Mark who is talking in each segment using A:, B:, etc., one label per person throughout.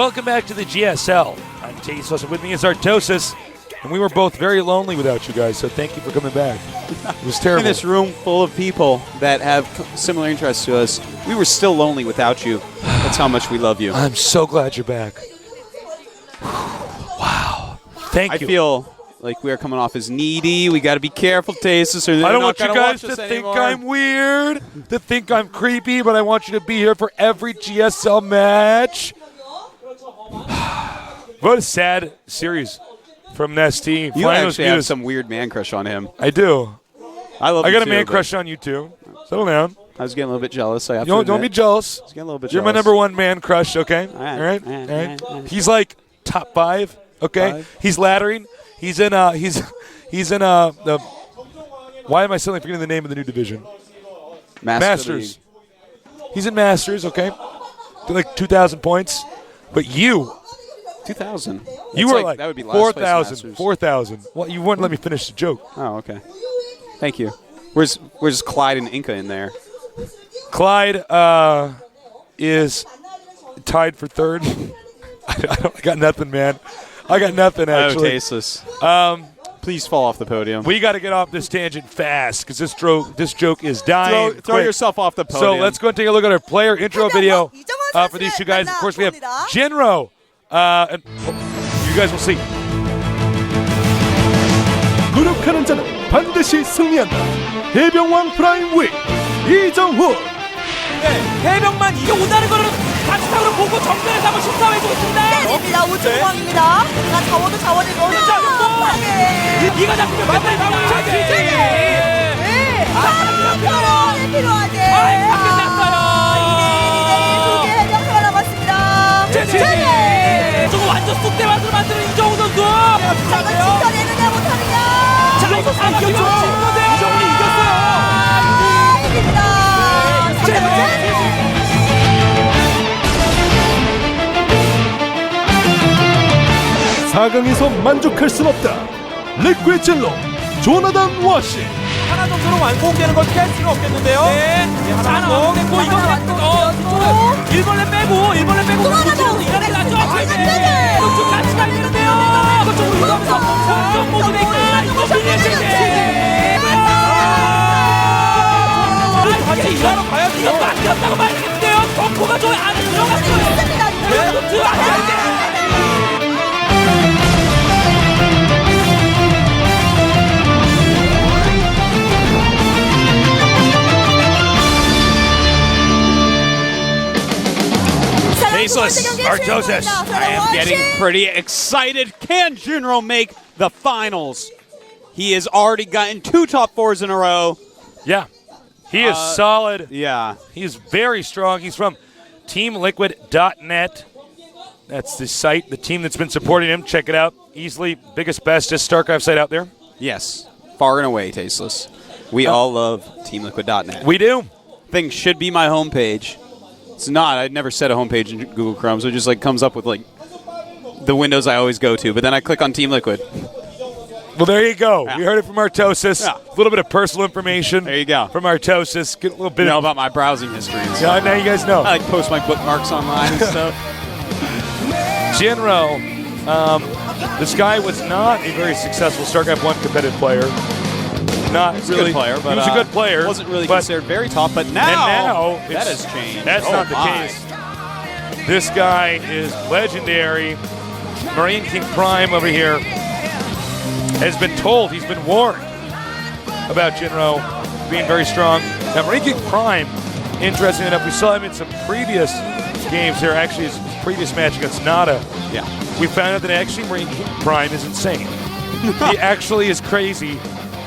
A: Welcome back to the GSL. I'm Tasteless, and with me is Artosis, and we were both very lonely without you guys, so thank you for coming back. It was terrible.
B: In this room full of people that have similar interests to us, we were still lonely without you. That's how much we love you.
A: I'm so glad you're back. Wow. Thank you.
B: I feel like we are coming off as needy. We got to be careful, Tasteless, or
A: I don't want you guys to think I'm weird, to think I'm creepy, but I want you to be here for every GSL match. What a sad series from Nesty.
B: You actually have some weird man crush on him.
A: I do.
B: I
A: got a man crush on you too. Settle down.
B: I was getting a little bit jealous.
A: Don't be jealous.
B: I was getting a little bit
A: You're
B: jealous.
A: my number one man crush, okay?
B: All right.
A: He's like top 5, okay?
B: 5?
A: He's laddering. He's in the why am I suddenly forgetting the name of the new division? Masters. He's in Masters, okay? Like 2,000 points. But you
B: 2,000.
A: You were like
B: that would be
A: 4,000. 4,000. Well, you wouldn't let me finish the joke.
B: Oh, okay. Thank you. Where's Clyde and Inca in there?
A: Clyde is tied for 3rd. I got nothing, man. I got nothing, actually.
B: Oh, tasteless. Please fall off the podium.
A: We got to get off this tangent fast because this joke is dying.
B: Throw yourself off the podium.
A: So let's go and take a look at our player intro video for these two guys. Of course, we have Jinro. And you guys will see.
C: 노력하는 자는 반드시 승리한다. 해병왕 프라임 위 이정훈.
D: 네, 해병만 이겨온다는 거는 다치탕으로 보고 정면에서 한번 심사해주고 있습니다.
E: 때립니다. 우주공항입니다. 자, 자원을 넣어주자.
D: 네가 잡히면 맨날 잡아야지.
E: 네. 필요하지. 필요하지.
D: 끝났어요.
E: 2대2 해병사가 남았습니다.
D: 제제. 저거 완전 쑥대만으로 만드는 이정훈 선수.
E: 자, 이거 지켜내느냐 못하느냐.
D: 자, 이거 다 이겼죠. 이정훈이 이겼어요.
E: 이깁니다.
C: 4강에서 만족할 순 없다. 리퀴드 진로 조나단 워시.
D: 하나 정도로 완공되는 걸 깰 수는 없겠는데요. 네. 하나 완공됐고 이거는 일벌레 빼고
E: 또 하나 더.
D: 이거는 나죠.
E: 네.
D: 이거 좀 같이 가겠는데요. 이거 좀 이러면서 공격 모드니까 이거 밀리지. 같이 일하러 가야지. 이거 맡겼다고 말했는데요. 덕후가 저기 안에 들어갔어요. 네. 들어가야
B: Tasteless.
A: Artosis.
B: I am getting pretty excited. Can Jinro make the finals? He has already gotten 2 top 4s in a row.
A: Yeah. He is solid.
B: Yeah.
A: He is very strong. He's from TeamLiquid.net. That's the site, the team that's been supporting him. Check it out. Easily biggest, bestest StarCraft site out there.
B: Yes. Far and away, Tasteless. We all love TeamLiquid.net.
A: We do.
B: Thing should be my homepage. It's not. I'd never set a homepage in Google Chrome, so it just comes up with the windows I always go to. But then I click on Team Liquid.
A: Well, there you go.
B: Yeah.
A: We heard it from Artosis.
B: Yeah.
A: A little bit of personal information.
B: There you go.
A: From Artosis. Get a little bit
B: You know about my browsing history and
A: Yeah,
B: stuff.
A: now you guys know.
B: I post my bookmarks online and stuff.
A: Jinro, this guy was not a very successful StarCraft 1 competitive player. Not
B: He's
A: really.
B: a good player, but
A: he was a good player.
B: Wasn't really considered very top, but now that has changed.
A: That's not the case. This guy is legendary. MarineKing Prime over here has been told, he's been warned about Jinro being very strong. Now, MarineKing Prime, interesting enough, we saw him in some previous games here. Actually, his previous match against Nada.
B: Yeah.
A: We found out that actually MarineKing Prime is insane. He actually is crazy.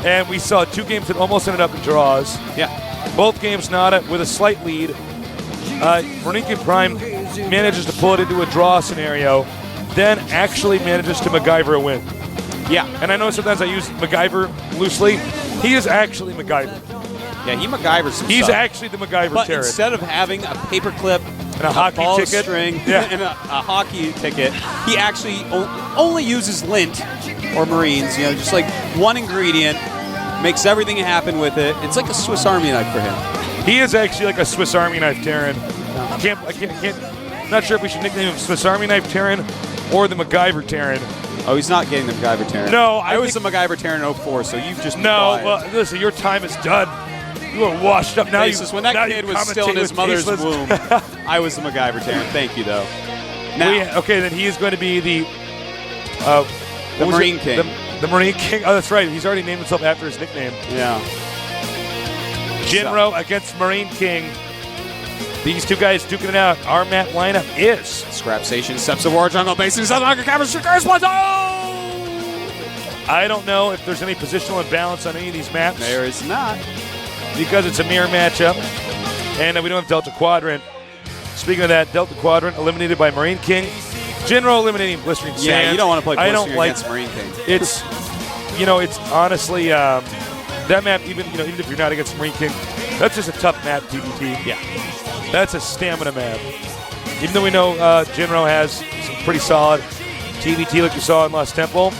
A: And we saw 2 games that almost ended up in draws.
B: Yeah.
A: Both games Nada with a slight lead. MarineKing Prime manages to pull it into a draw scenario, then actually manages to MacGyver a win.
B: Yeah.
A: And I know sometimes I use MacGyver loosely. He is actually MacGyver.
B: Yeah, he MacGyvers some
A: He's
B: stuff.
A: actually the MacGyver
B: But
A: terrorist.
B: instead of having a paperclip
A: and a hockey
B: ball
A: ticket,
B: string,
A: yeah.
B: and a hockey ticket, he actually only uses lint or Marines. Just like one ingredient, makes everything happen with it. It's like a Swiss Army knife for him.
A: He is actually like a Swiss Army knife, Terran. I can't I'm not sure if we should nickname him Swiss Army Knife Terran or the MacGyver Terran.
B: Oh, he's not getting the MacGyver Terran.
A: No,
B: I was the MacGyver Terran in 04, so you've just
A: No, well, listen, your time is done. You are washed up now.
B: When that kid was still in his mother's womb, I was the MacGyver Terran. Thank you, though. Now,
A: okay, then he is going to be the
B: Marine King.
A: The Marine King. Oh, that's right. He's already named himself after his nickname.
B: Yeah.
A: Jinro against Marine King. These two guys duking it out. Our map lineup is
B: Scrap Station, Steps of War, Jungle Basin, South America, Cameron, Shikars,
A: I don't know if there's any positional imbalance on any of these maps.
B: There is not.
A: Because it's a mirror matchup. And we don't have Delta Quadrant. Speaking of that, Delta Quadrant eliminated by MarineKing. Jinro eliminating Blistering Sand.
B: Yeah, you don't want to play Blistering
A: like
B: against MarineKing.
A: It's, it's honestly, that map, even if you're not against MarineKing, that's just a tough map, TBT.
B: Yeah.
A: That's a stamina map. Even though we know Jinro has some pretty solid TBT like you saw in Lost Temple,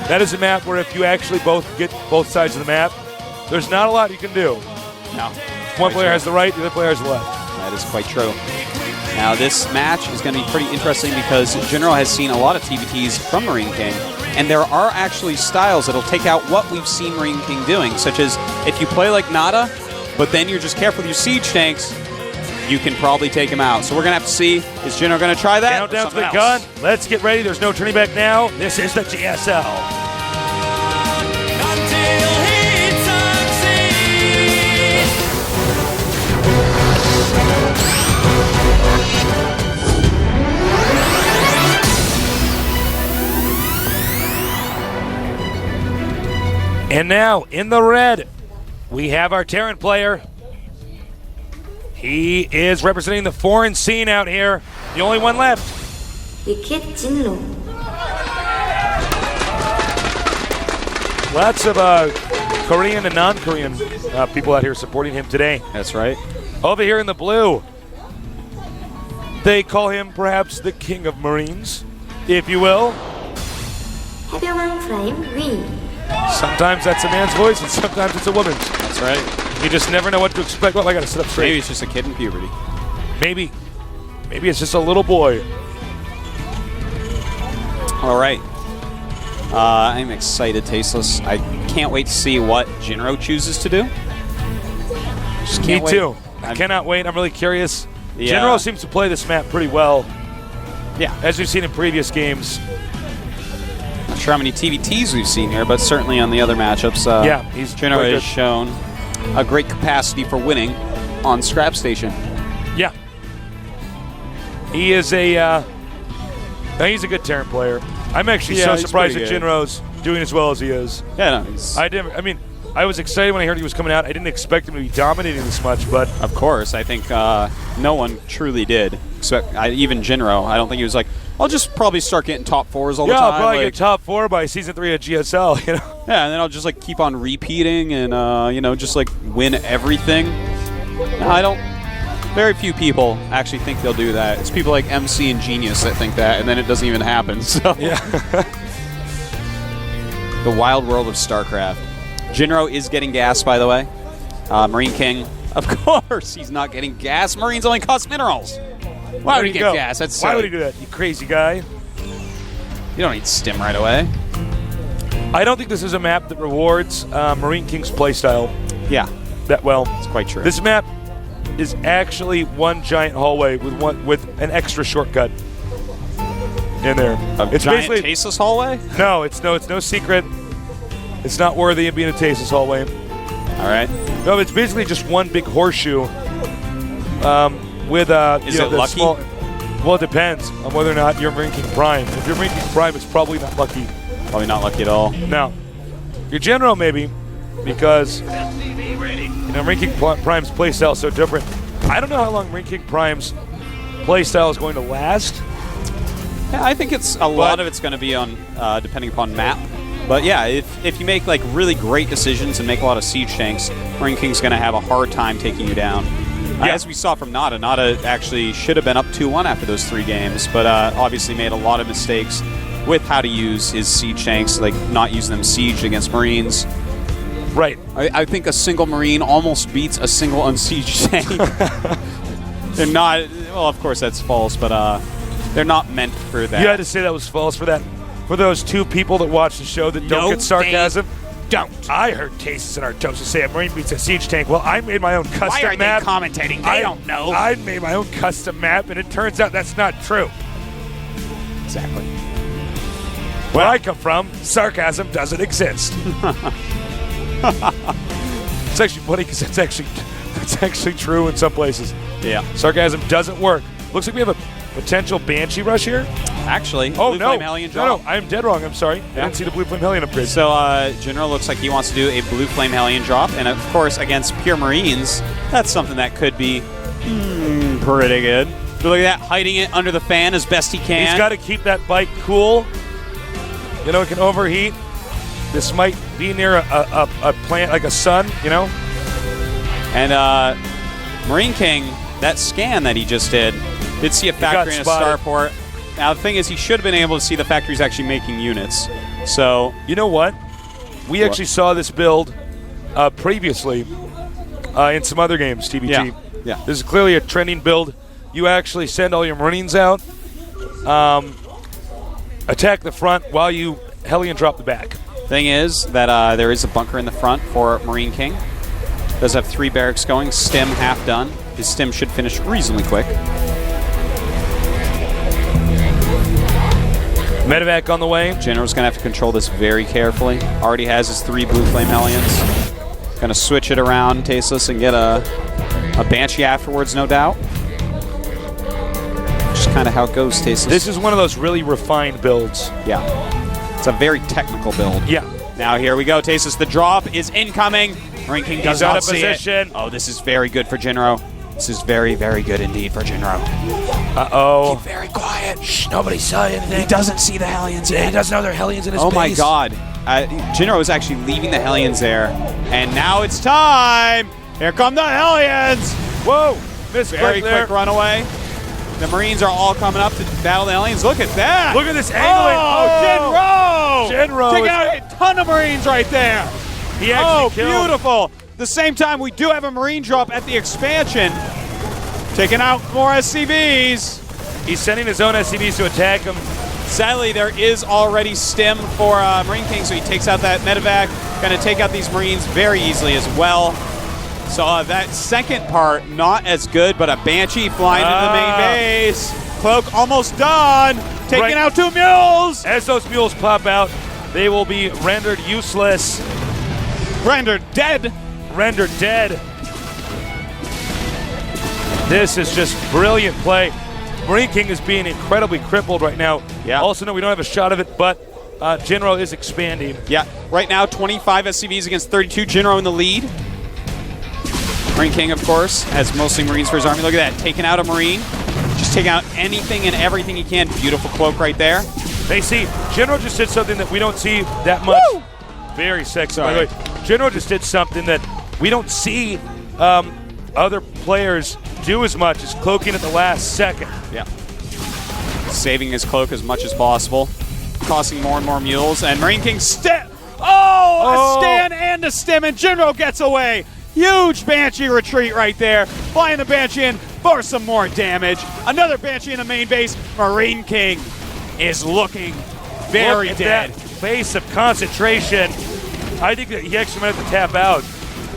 A: that is a map where if you actually get both sides of the map, there's not a lot you can do.
B: No.
A: One player has the right, the other player has the left.
B: That is quite true. Now, this match is going to be pretty interesting because Jinro has seen a lot of TBTs from MarineKing, and there are actually styles that'll take out what we've seen MarineKing doing, such as if you play like Nada, but then you're just careful with your siege tanks, you can probably take him out. So we're going to have to see, is Jinro going to try that?
A: Countdown to the gun. Let's get ready. There's no turning back now. This is the GSL. And now, in the red, we have our Terran player. He is representing the foreign scene out here. The only one left.
E: Jinro.
A: Lots of Korean and non-Korean people out here supporting him today.
B: That's right.
A: Over here in the blue, they call him perhaps the King of Marines, if you will. Sometimes that's a man's voice, and sometimes it's a woman's.
B: That's right.
A: You just never know what to expect. Well, I got to sit up straight.
B: Maybe it's just a kid in puberty.
A: Maybe it's just a little boy.
B: All right. I'm excited, Tasteless. I can't wait to see what Jinro chooses to do. Just can't wait.
A: Me too. I cannot wait. I'm really curious.
B: Yeah.
A: Jinro seems to play this map pretty well.
B: Yeah.
A: As we've seen in previous games.
B: Not sure how many TBTs we've seen here, but certainly on the other matchups, Jinro has shown a great capacity for winning on Scrap Station.
A: Yeah. He is he's a good Terran player. I'm actually so surprised that Jinro's doing as well as he is.
B: Yeah, no,
A: I was excited when I heard he was coming out. I didn't expect him to be dominating this much, but
B: of course, I think no one truly did. Except even Jinro. I don't think he was like, I'll just probably start getting top fours all the time.
A: Yeah, I'll probably get top 4 by season 3 of GSL.
B: Yeah, and then I'll just keep on repeating and just win everything. I don't. Very few people actually think they'll do that. It's people like MC and Genius that think that, and then it doesn't even happen. So
A: yeah.
B: The wild world of StarCraft. Jinro is getting gas, by the way. MarineKing, of course, he's not getting gas. Marines only cost minerals. Why would he get gas? That's silly.
A: Why would he do that, you crazy guy?
B: You don't need stim right away.
A: I don't think this is a map that rewards MarineKing's playstyle.
B: Yeah.
A: That well.
B: It's quite true.
A: This map is actually one giant hallway with an extra shortcut in there.
B: It's giant basically tasteless hallway?
A: No, it's no secret. It's not worthy of being a tasteless hallway.
B: All right.
A: No, it's basically just one big horseshoe. With
B: is it lucky?
A: Well, it depends on whether or not you're MarineKing Prime. If you're MarineKing Prime, it's probably not lucky.
B: Probably not lucky at all.
A: No. Your Jinro maybe, because MarineKing Prime's playstyle is so different. I don't know how long MarineKing Prime's playstyle is going to last.
B: Yeah, I think a lot of it's going to be on depending upon map. But yeah, if you make really great decisions and make a lot of siege tanks, MarineKing's going to have a hard time taking you down. Yeah. As we saw from Nada, Nada actually should have been up 2-1 after those 3 games, but obviously made a lot of mistakes with how to use his siege tanks, like not using them sieged against Marines.
A: Right.
B: I think a single Marine almost beats a single unsieged tank. They're not. Well, of course that's false, but they're not meant for that.
A: You had to say that was false for that. For those 2 people that watch the show that don't get sarcasm.
B: Don't.
A: I heard Tastes and Artosis say a Marine beats a siege tank. Well, I made my own custom
B: Why are
A: map.
B: they commentating? They don't know.
A: I made my own custom map, and it turns out that's not true.
B: Exactly.
A: Where I come from, sarcasm doesn't exist. It's actually funny because that's actually true in some places.
B: Yeah.
A: Sarcasm doesn't work. Looks like we have a potential Banshee rush here.
B: Actually,
A: Oh,
B: Blue
A: no.
B: Flame Hellion drop.
A: No, I'm dead wrong. I'm sorry. I
B: Yeah.
A: didn't see the Blue Flame Hellion upgrade.
B: So Jinro looks like he wants to do a Blue Flame Hellion drop, and of course against pure Marines, that's something that could be pretty good. But look at that, hiding it under the fan as best he can.
A: He's got to keep that bike cool. You know, it can overheat. This might be near a plant like a sun, you know?
B: And MarineKing, that scan that he just did see a factory and a
A: spotted.
B: starport. Now, the thing is, he should have been able to see the factory's actually making units. So,
A: You know what? We actually saw this build previously in some other games, TBG.
B: Yeah.
A: This is clearly a trending build. You actually send all your Marines out, attack the front while you Hellion drop the back.
B: thing is that there is a bunker in the front for MarineKing. Does have 3 barracks going. Stim half done. His stim should finish reasonably quick.
A: Medevac on the way.
B: Jinro's going to have to control this very carefully. Already has his 3 Blue Flame Hellions. Going to switch it around, Tasteless, and get a Banshee afterwards, no doubt. Just kind of how it goes, Tasteless.
A: This is one of those really refined builds.
B: Yeah. It's a very technical build.
A: Yeah.
B: Now here we go, Tasteless. The drop is incoming. MarineKing does
A: He's out
B: not
A: of
B: see
A: position.
B: it. Oh, this is very good for Jinro. This is very, very good indeed for Jinro.
A: Uh-oh.
B: Very quiet.
A: Shh, nobody saw anything.
B: He doesn't see the Hellions yet.
A: He doesn't know there are Hellions in his
B: Oh
A: base.
B: my god. Jinro is actually leaving the Hellions there. And now it's time. Here come the Hellions.
A: Whoa. Missed
B: Very
A: there.
B: quick runaway. The Marines are all coming up to battle the Hellions. Look at that.
A: Look at this angling.
B: Oh, Jinro.
A: Jinro
B: Taking
A: is-
B: out a ton of Marines right there.
A: He actually
B: Oh,
A: killed.
B: beautiful. The same time, we do have a Marine drop at the expansion. Taking out more SCVs.
A: He's sending his own SCVs to attack him.
B: Sadly, there is already stim for MarineKing, so he takes out that medevac. Going to take out these Marines very easily as well. So that second part, not as good, but a Banshee flying into the main base. Cloak almost done. Taking
A: Right.
B: out 2 mules.
A: As those mules pop out, they will be rendered useless,
B: Rendered dead.
A: rendered dead. This is just brilliant play. MarineKing is being incredibly crippled right now.
B: Yeah.
A: Also, no, we don't have a shot of it, but Jinro is expanding.
B: Yeah, right now 25 SCVs against 32. Jinro in the lead. MarineKing, of course, has mostly Marines for his army. Look at that, taking out a Marine. Just taking out anything and everything he can. Beautiful cloak right there.
A: They see, Jinro just did something that we don't see that much.
B: Woo!
A: Very sexy,
B: Sorry.
A: by the way. Jinro just did something that we don't see other players do as much as cloaking at the last second.
B: Yeah. Saving his cloak as much as possible. Costing more and more mules. And MarineKing
A: Oh!
B: a stand and a stim, and Jinro gets away. Huge Banshee retreat right there. Flying the Banshee in for some more damage. Another Banshee in the main base. MarineKing is looking very
A: Look at
B: dead.
A: that base of concentration. I think that he actually might have to tap out.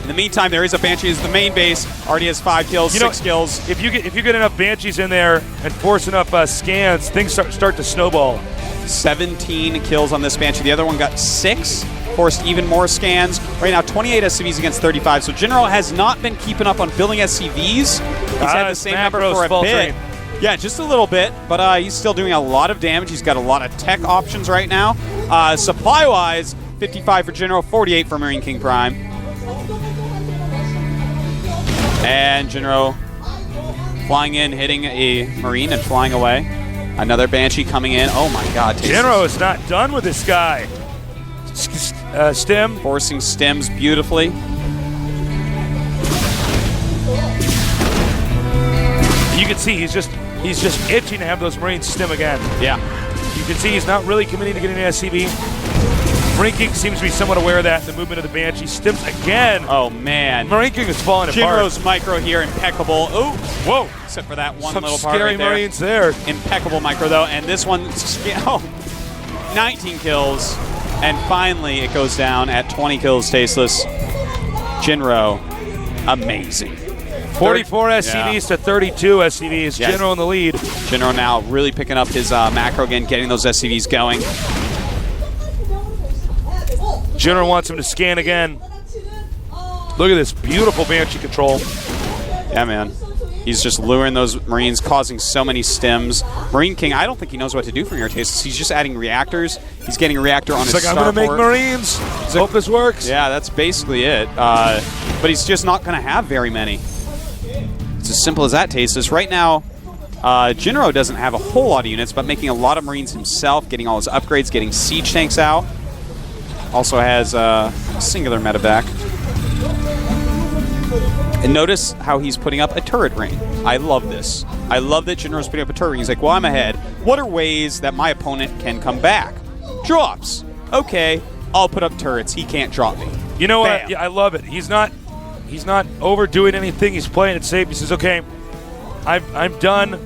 B: In the meantime, there is a Banshee as the main base. Already has 5 kills,
A: You know,
B: 6 kills.
A: If you get enough Banshees in there and force enough scans, things start to snowball.
B: 17 kills on this Banshee. The other one got 6. Forced even more scans. Right now, 28 SCVs against 35. So Jinro has not been keeping up on building SCVs. He's had the same number
A: macros
B: for a
A: faltering.
B: bit. Yeah, just a little bit, but he's still doing a lot of damage. He's got a lot of tech options right now. Supply-wise, 55 for Jinro, 48 for MarineKing Prime. And Jinro flying in, hitting a Marine and flying away. Another Banshee coming in. Oh my god.
A: Jinro is not done with this guy. Stim.
B: Forcing stems beautifully.
A: You can see he's just itching to have those Marines stim again.
B: Yeah.
A: You can see he's not really committing to getting an SCV. MarineKing seems to be somewhat aware of that in the movement of the Banshee. Stims again.
B: Oh, man.
A: MarineKing is falling apart.
B: Jinro's micro here, impeccable. Oh,
A: whoa.
B: Except for that one
A: Some
B: little part
A: scary
B: right there.
A: Marines there.
B: Impeccable micro, though. And this one, 19 kills. And finally, it goes down at 20 kills, Tasteless. Jinro, amazing.
A: 44 SCVs to 32 SCVs.
B: Yes.
A: Jinro in the lead.
B: Jinro now really picking up his macro again, getting those SCVs going.
A: Jinro wants him to scan again. Look at this beautiful Banshee control.
B: Yeah, man. He's just luring those Marines, causing so many stims. MarineKing, I don't think he knows what to do from here, Tasteless. He's just adding reactors. He's getting a reactor on his
A: It's like, I'm going to make
B: starport.
A: Marines. Hope this works.
B: Yeah, that's basically it. But he's just not going to have very many. It's as simple as that, Tasteless. Right now, Jinro doesn't have a whole lot of units, but making a lot of Marines himself, getting all his upgrades, getting siege tanks out. Also has a singular medevac. And notice how he's putting up a turret ring. I love this. I love that Jinro's putting up a turret ring. He's like, well, I'm ahead. What are ways that my opponent can come back? Drops. Okay, I'll put up turrets. He can't drop me.
A: You know what?
B: Bam.
A: Yeah, I love it. He's not overdoing anything. He's playing it safe. He says, okay, I'm done,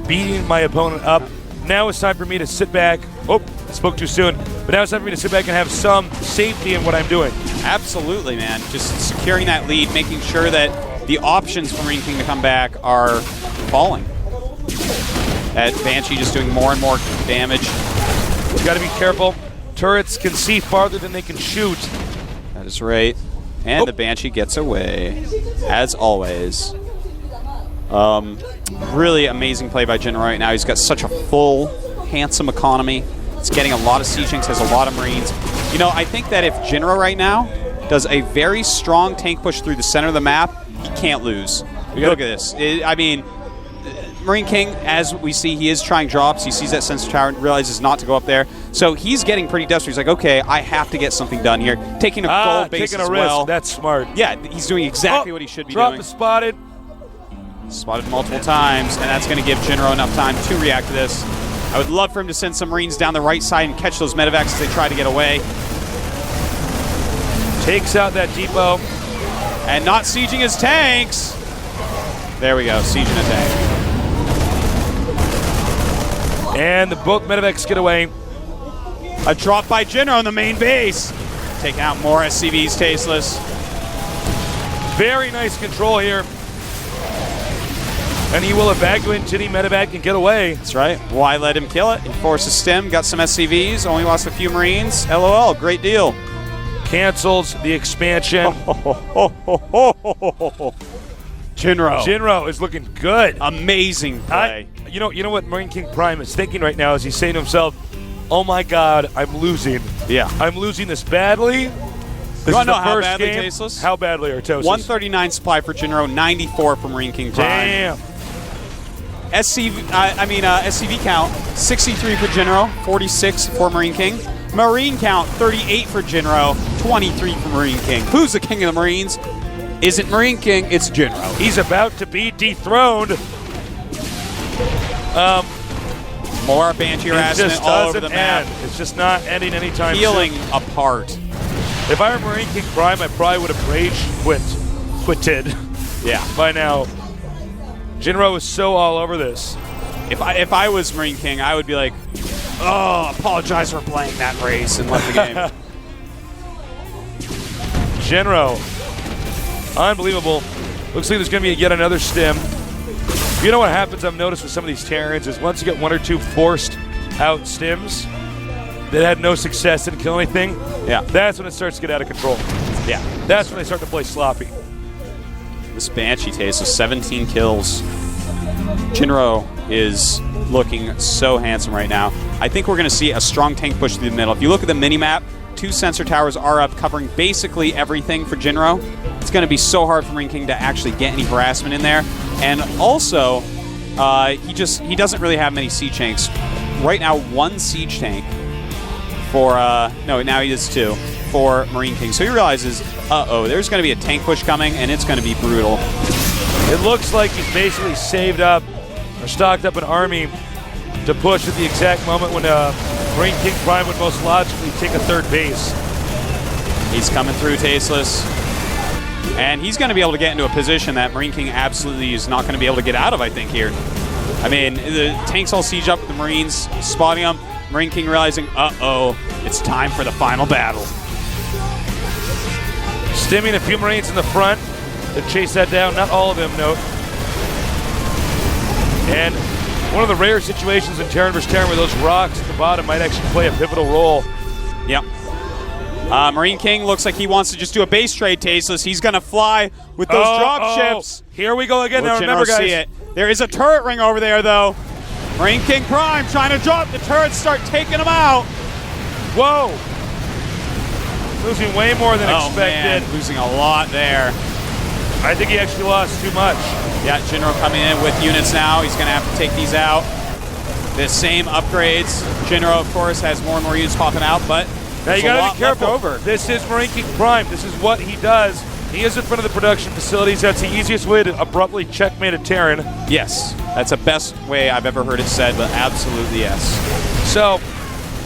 A: beating my opponent up. Now it's time for me to sit back. Oh, I spoke too soon. But now it's time for me to sit back and have some safety in what I'm doing.
B: Absolutely, man. Just securing that lead, making sure that the options for MarineKing to come back are falling. That Banshee just doing more and more damage.
A: You got to be careful. Turrets can see farther than they can shoot.
B: That is right. And the Banshee gets away, as always. Really amazing play by Jinro right now. He's got such a full, handsome economy. He's getting a lot of siege tanks, has a lot of Marines. I think that if Jinro right now does a very strong tank push through the center of the map, he can't lose. Look at this. MarineKing, as we see, he is trying drops. He sees that sensor tower and realizes not to go up there. So he's getting pretty desperate. He's like, okay, I have to get something done here. Taking a gold base
A: taking a
B: as
A: risk.
B: well.
A: That's smart.
B: Yeah, he's doing exactly what he should be
A: drop
B: doing.
A: is spotted.
B: Spotted multiple times, and that's going to give Jinro enough time to react to this. I would love for him to send some Marines down the right side and catch those medevacs as they try to get away.
A: Takes out that depot.
B: And not sieging his tanks. There we go, sieging a tank.
A: And both medevacs get away.
B: A drop by Jinro on the main base. Taking out more SCVs, Tasteless.
A: Very nice control here. And he will evacuate Ginny medevac and get away.
B: That's right. Why let him kill it? He forced a stem, got some SCVs, only lost a few Marines. LOL, great deal.
A: Cancels the expansion.
B: Jinro.
A: Jinro is looking good.
B: Amazing play.
A: You know what MarineKing Prime is thinking right now is he's saying to himself, oh my God, I'm losing.
B: Yeah.
A: I'm losing this badly. This
B: You
A: is
B: wanna
A: the
B: know how
A: first
B: badly,
A: game.
B: Tasteless?
A: How badly, Artosis?
B: 139 supply for Jinro, 94 for MarineKing Prime.
A: Damn.
B: SCV count, 63 for Jinro, 46 for MarineKing. Marine count, 38 for Jinro, 23 for MarineKing. Who's the king of the Marines? Isn't MarineKing, it's Jinro.
A: He's about to be dethroned.
B: More Banshee
A: It
B: harassment
A: just
B: all over the
A: doesn't
B: map.
A: end. It's just not ending anytime
B: Peeling
A: soon.
B: apart.
A: If I were MarineKing Prime, I probably would have rage quitted
B: Yeah.
A: by now. Jinro is so all over this.
B: If I was MarineKing, I would be like, oh, apologize for playing that race and left the game.
A: Jinro, unbelievable. Looks like there's going to be yet another stem. You know what happens, I've noticed with some of these Terrans, is once you get one or two forced out stims that had no success, didn't kill anything,
B: Yeah.
A: that's when it starts to get out of control.
B: Yeah.
A: That's when they start to play sloppy.
B: This Banshee taste of 17 kills. Jinro is looking so handsome right now. I think we're going to see a strong tank push through the middle. If you look at the mini-map, 2 sensor towers are up, covering basically everything for Jinro. It's going to be so hard for MarineKing to actually get any harassment in there. And also, he doesn't really have many siege tanks. Right now, 1 siege tank for, no, now he does 2 for MarineKing. So he realizes, there's going to be a tank push coming, and it's going to be brutal.
A: It looks like he's basically saved up or stocked up an army to push at the exact moment when MarineKing Prime would most logically take a third base.
B: He's coming through, Tasteless. And he's going to be able to get into a position that MarineKing absolutely is not going to be able to get out of, I think, here. I mean, the tanks all siege up with the Marines, spotting them. MarineKing realizing, uh-oh, it's time for the final battle.
A: Stimming a few Marines in the front to chase that down. Not all of them, note. And one of the rare situations in Terran vs. Terran where those rocks at the bottom might actually play a pivotal role.
B: Yep. MarineKing looks like he wants to just do a base trade, Tasteless. He's going to fly with those drop ships.
A: Here we go again.
B: Will
A: Now remember,
B: Jinro see
A: guys.
B: it? There is a turret ring over there, though. MarineKing Prime trying to drop the turrets, start taking them out.
A: Whoa. Losing way more than expected.
B: Man, losing a lot there.
A: I think he actually lost too much.
B: Yeah, Jinro coming in with units now. He's going to have to take these out. The same upgrades. Jinro, of course, has more and more units popping out, but
A: now you got to be careful.
B: Over.
A: This is MarineKing Prime. This is what he does. He is in front of the production facilities. That's the easiest way to abruptly checkmate a Terran.
B: Yes, that's the best way I've ever heard it said, but absolutely yes.
A: So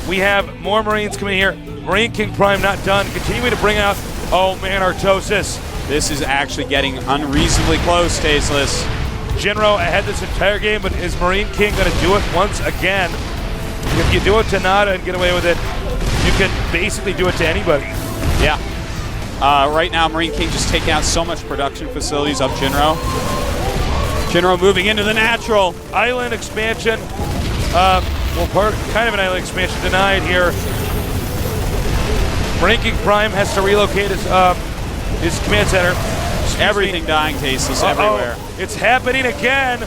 A: we have more Marines coming here. MarineKing Prime not done. Continuing to bring out, oh man, Artosis.
B: This is actually getting unreasonably close, Tasteless.
A: Jinro ahead this entire game, but is MarineKing going to do it once again? If you do it to Nada and get away with it, you can basically do it to anybody.
B: Yeah. Right now, MarineKing just taking out so much production facilities of Jinro. Jinro moving into the natural.
A: Island expansion. Kind of an island expansion denied here. MarineKing Prime has to relocate his command center.
B: Everything dying, Tasteless, everywhere.
A: It's happening again.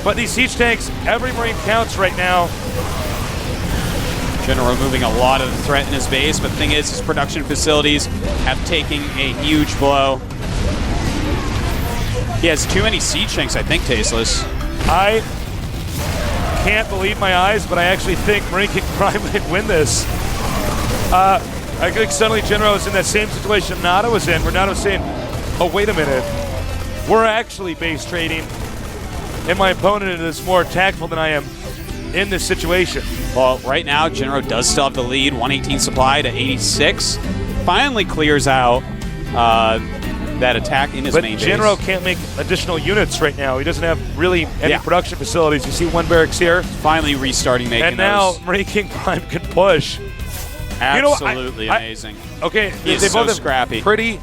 A: But these siege tanks, every Marine counts right now.
B: Jinro removing a lot of the threat in his base, but the thing is, his production facilities have taken a huge blow. He has too many siege tanks, I think, Tasteless.
A: I can't believe my eyes, but I actually think MarineKing Prime might win this. I think suddenly Jinro is in that same situation Nada was in, where Nada was saying, oh, wait a minute. We're actually base trading, and my opponent is more tactful than I am in this situation.
B: Well, right now, Jinro does still have the lead, 118 supply to 86. Finally clears out that attack in his main base.
A: But Jinro can't make additional units right now. He doesn't have really any production facilities. You see one barracks here.
B: Finally restarting making
A: and now MarineKing Prime can push.
B: Absolutely amazing.
A: Okay,
B: they both so scrappy.
A: Pretty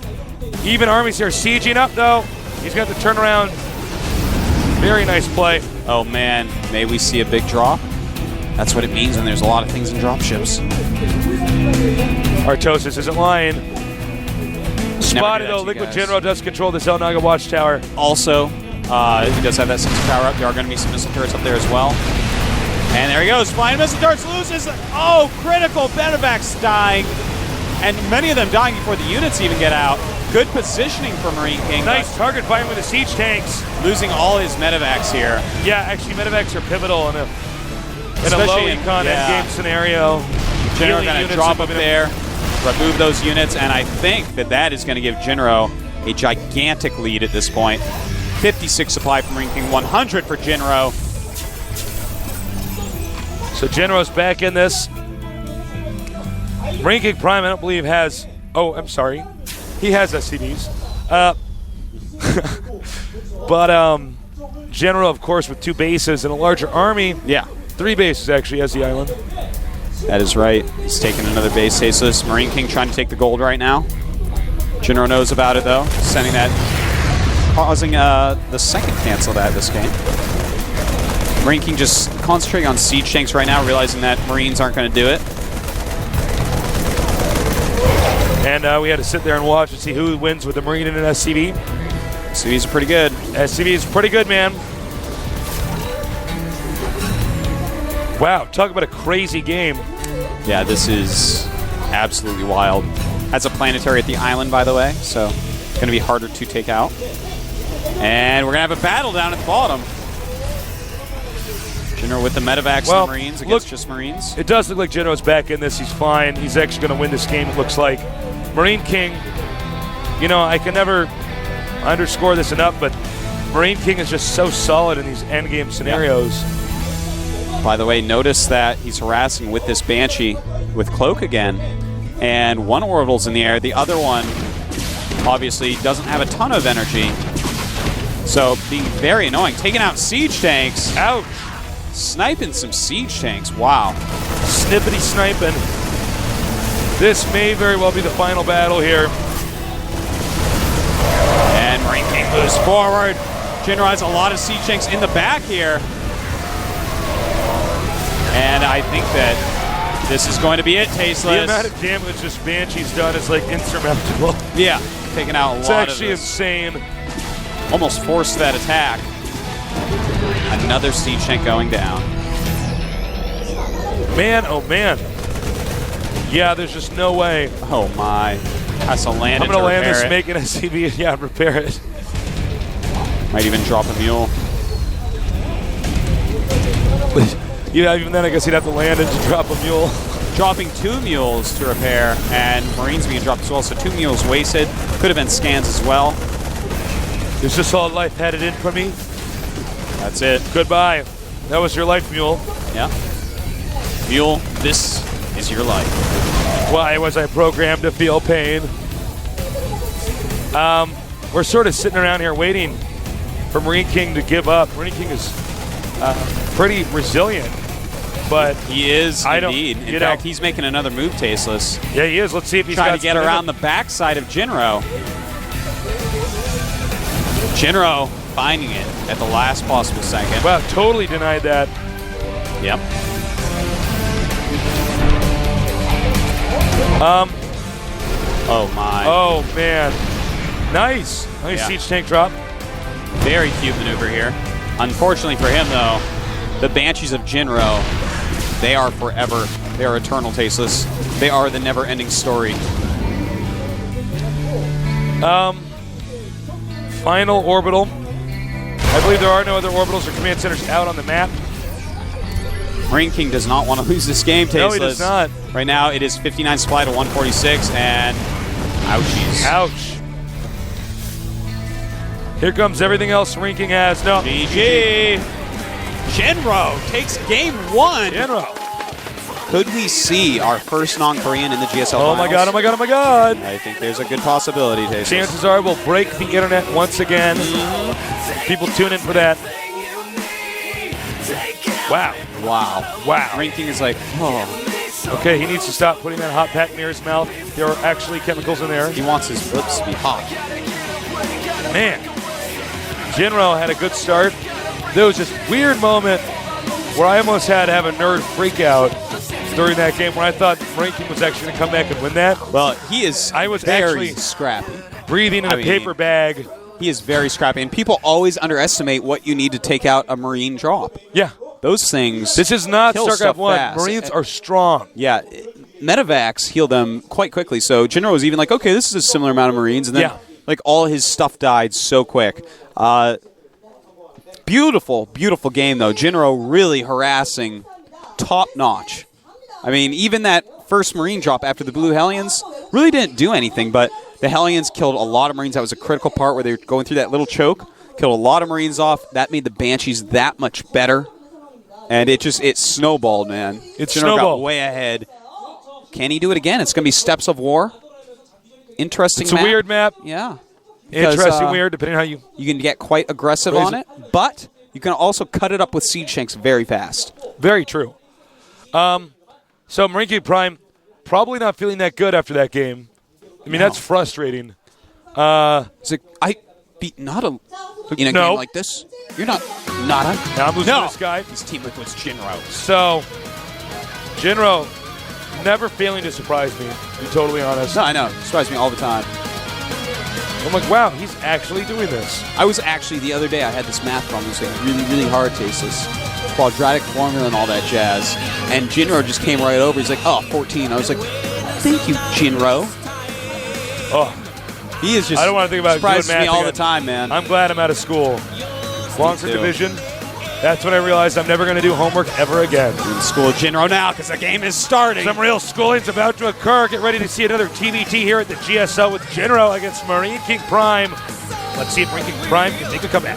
A: even armies here. Sieging up, though. He's got the turnaround. Very nice play.
B: Oh, man. May we see a big drop? That's what it means when there's a lot of things in dropships.
A: Artosis isn't lying. Spotted, though. Liquid Jinro does control this El Naga watchtower.
B: Also, he does have that sensor power up. There are going to be some missile turrets up there as well. And there he goes. Flying missile turrets loses. Oh, critical. Benevac's dying. And many of them dying before the units even get out. Good positioning for MarineKing.
A: Nice target fighting with the siege tanks.
B: Losing all his medevacs here.
A: Yeah, actually, medevacs are pivotal in a low econ endgame scenario.
B: Jinro going to drop up there, remove those units, and I think that is going to give Jinro a gigantic lead at this point. 56 supply from MarineKing, 100 for Jinro.
A: So Jinro's back in this. MarineKing Prime, I don't believe has. Oh, I'm sorry. He has SCVs. But Jinro, of course, with 2 bases and a larger army.
B: Yeah.
A: 3 bases, actually, as the island.
B: That is right. He's taking another base. Tasteless. MarineKing trying to take the gold right now. Jinro knows about it, though. Sending that. Causing the second cancel that this game. MarineKing just concentrating on siege tanks right now, realizing that Marines aren't going to do it.
A: And we had to sit there and watch and see who wins with the Marine and an SCV.
B: SCVs are pretty good.
A: SCVs are pretty good, man. Wow, talk about a crazy game.
B: Yeah, this is absolutely wild. Has a planetary at the island, by the way, so it's going to be harder to take out. And we're going to have a battle down at the bottom. Jinro with the medevacs and Marines against just Marines.
A: It does look like Jinro's back in this. He's fine. He's actually going to win this game, it looks like. MarineKing, you know, I can never underscore this enough, but MarineKing is just so solid in these endgame scenarios.
B: By the way, notice that he's harassing with this Banshee with Cloak again. And one orbital's in the air. The other one obviously doesn't have a ton of energy. So being very annoying. Taking out siege tanks.
A: Ouch.
B: Sniping some siege tanks. Wow.
A: Snippety sniping. This may very well be the final battle here.
B: And MarineKing moves forward. Jinro has a lot of siege tanks in the back here. And I think that this is going to be it, Tasteless.
A: The amount of damage this Banshee's done is like insurmountable.
B: Yeah, taking out a
A: It's
B: lot
A: actually
B: of
A: insane.
B: almost forced that attack. Another siege tank going down.
A: Man, oh man. Yeah, there's just no way.
B: Oh my. Has to land
A: I'm
B: it
A: going to land
B: repair
A: this,
B: it.
A: make an SCV, yeah, repair it.
B: Might even drop a mule.
A: Yeah, even then I guess he'd have to land it to drop a mule.
B: Dropping 2 mules to repair, and Marines being dropped as well, so 2 mules wasted. Could have been scans as well.
A: Is this all life had it in for me?
B: That's it.
A: Goodbye. That was your life, mule.
B: Yeah. Mule, this is your life.
A: Why was I programmed to feel pain? We're sort of sitting around here waiting for MarineKing to give up. MarineKing is pretty resilient, but
B: He is
A: I don't-
B: indeed.
A: you
B: In
A: know-
B: fact, he's making another move, Tasteless.
A: yeah, he is. Let's see if he's
B: Trying
A: got
B: to get
A: some in
B: around
A: him.
B: the backside of Jinro. Jinro finding it at the last possible second.
A: Wow, totally denied that.
B: Yep. Oh my.
A: Oh man, nice
B: Yeah.
A: siege tank drop.
B: Very cute maneuver here. Unfortunately for him, though, the Banshees of Jinro, they are forever. They are eternal, Tasteless. They are the never-ending story.
A: Final orbital. I believe there are no other orbitals or command centers out on the map.
B: MarineKing does not want to lose this game,
A: No,
B: Tasteless.
A: he does not.
B: Right now, it is 59 supply to 146, and ouchies.
A: Ouch. Here comes everything else MarineKing has. No.
B: GG. Jinro takes game 1.
A: Jinro.
B: Could we see our first non-Korean in the GSL
A: Oh my
B: finals?
A: god, oh my god, oh my god.
B: I think there's a good possibility, Tasteless.
A: Chances are we'll break the internet once again. People tune in for that. Wow.
B: Wow.
A: Wow.
B: MarineKing is like, oh.
A: Okay, he needs to stop putting that hot pack near his mouth. There are actually chemicals in there.
B: He wants his lips to be hot.
A: Man. Jinro had a good start. There was this weird moment where I almost had to have a nerd freak out during that game where I thought MarineKing was actually going to come back and win that.
B: Well, he is
A: I was
B: very
A: actually
B: scrappy.
A: breathing in a paper bag.
B: He is very scrappy, and people always underestimate what you need to take out a Marine drop.
A: Yeah.
B: Those things.
A: This is not
B: kill
A: StarCraft
B: stuff
A: 1.
B: fast.
A: Marines are strong.
B: Yeah, Medivacs heal them quite quickly. So Jinro was even like, okay, this is a similar amount of Marines, and then like all his stuff died so quick. Beautiful, beautiful game though. Jinro really harassing, top notch. I mean, even that first Marine drop after the Blue Hellions really didn't do anything, but the Hellions killed a lot of Marines. That was a critical part where they were going through that little choke. Killed a lot of Marines off. That made the Banshees that much better. And it snowballed, man.
A: It's
B: Jinro
A: snowballed.
B: got way ahead. Can he do it again? It's going to be Steps of War. Interesting
A: It's a weird map.
B: Yeah. Because,
A: Interesting, weird, depending on how you...
B: You can get quite aggressive
A: Raise
B: on it, but you can also cut it up with siege tanks very fast.
A: Very true. So MarineKing Prime probably not feeling that good after that game. I mean, that's frustrating.
B: It's like, I beat Nada in a game like this. You're not Nada.
A: Now I'm losing this guy.
B: His teammate was Jinro.
A: So, Jinro never failing to surprise me, to be totally honest.
B: No, I know. Surprised me all the time.
A: I'm like, wow, he's actually doing this.
B: I was actually, the other day, I had this math problem. It was like really, really hard, Tasteless. Quadratic formula and all that jazz. And Jinro just came right over. He's like, oh, 14. I was like, thank you, Jinro.
A: Oh,
B: He is just
A: I don't want to think about
B: surprises
A: doing math
B: me all
A: again.
B: the time, man.
A: I'm glad I'm out of school. Longford
B: too.
A: Division. That's when I realized I'm never going to do homework ever again.
B: in school Jinro now because the game is starting.
A: Some real schooling's about to occur. Get ready to see another TVT here at the GSL with Jinro against MarineKing Prime. Let's see if MarineKing Prime can make a comeback.